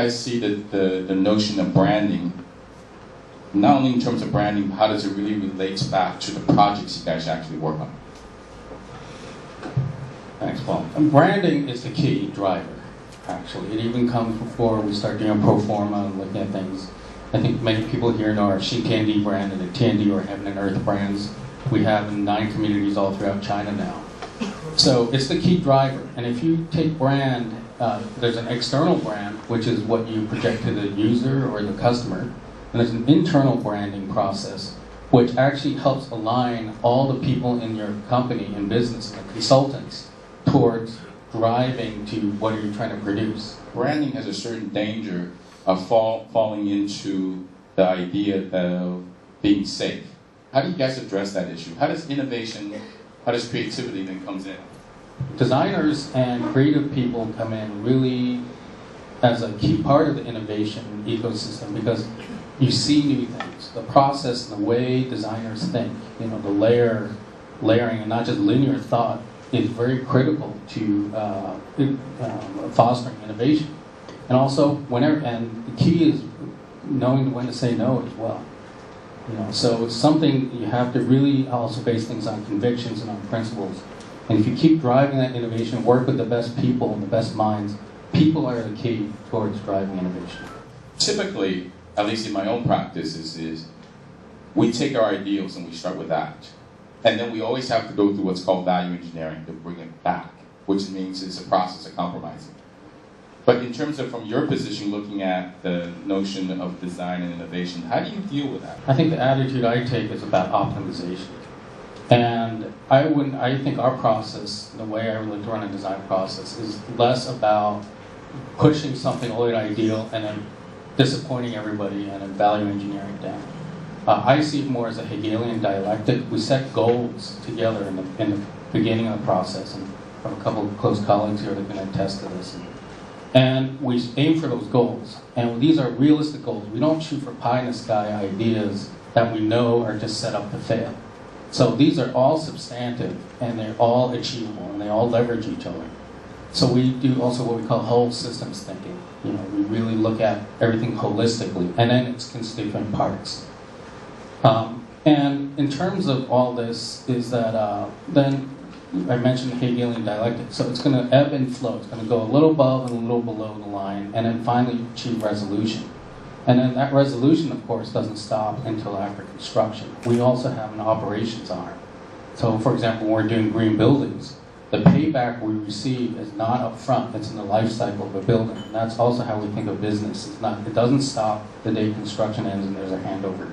guys see the notion of branding, not only in terms of branding, how does it really relate back to the projects you guys actually work on? Thanks, Paul. And branding is the key driver, actually. It even comes before we start doing pro forma and looking at things. I think many people here know our Xintiandi brand and the Tiandi or Heaven and Earth brands we have in 9 communities all throughout China now. So it's the key driver. And if you take brand, there's an external brand, which is what you project to the user or the customer. And there's an internal branding process, which actually helps align all the people in your company and business and the consultants towards driving to what are you trying to produce. Branding has a certain danger of falling into the idea of being safe. How do you guys address that issue? How does innovation, how does creativity then comes in? Designers and creative people come in really as a key part of the innovation ecosystem because you see new things. The process and the way designers think, the layering and not just linear thought is very critical to fostering innovation. And also, and the key is knowing when to say no as well. So it's something you have to really also base things on convictions and on principles. And if you keep driving that innovation, work with the best people and the best minds, people are the key towards driving innovation. Typically, at least in my own practice, is we take our ideals and we start with that. And then we always have to go through what's called value engineering to bring it back, which means it's a process of compromising. But in terms of from your position, looking at the notion of design and innovation, how do you deal with that? I think the attitude I take is about optimization. And I think our process, the way I like to run a design process, is less about pushing something all the way to ideal and then disappointing everybody and then value engineering down. I see it more as a Hegelian dialectic. We set goals together in the beginning of the process, and I have a couple of close colleagues here that can attest to this. And we aim for those goals. And these are realistic goals. We don't shoot for pie-in-the-sky ideas that we know are just set up to fail. So these are all substantive, and they're all achievable, and they all leverage each other. So we do also what we call whole systems thinking. We really look at everything holistically, and then its constituent parts. And in terms of all this is that then I mentioned Hegelian dialectic, so it's going to ebb and flow. It's going to go a little above and a little below the line, and then finally achieve resolution. And then that resolution, of course, doesn't stop until after construction. We also have an operations arm. So, for example, when we're doing green buildings, the payback we receive is not up front, it's in the life cycle of a building. And that's also how we think of business. It doesn't stop the day construction ends and there's a handover.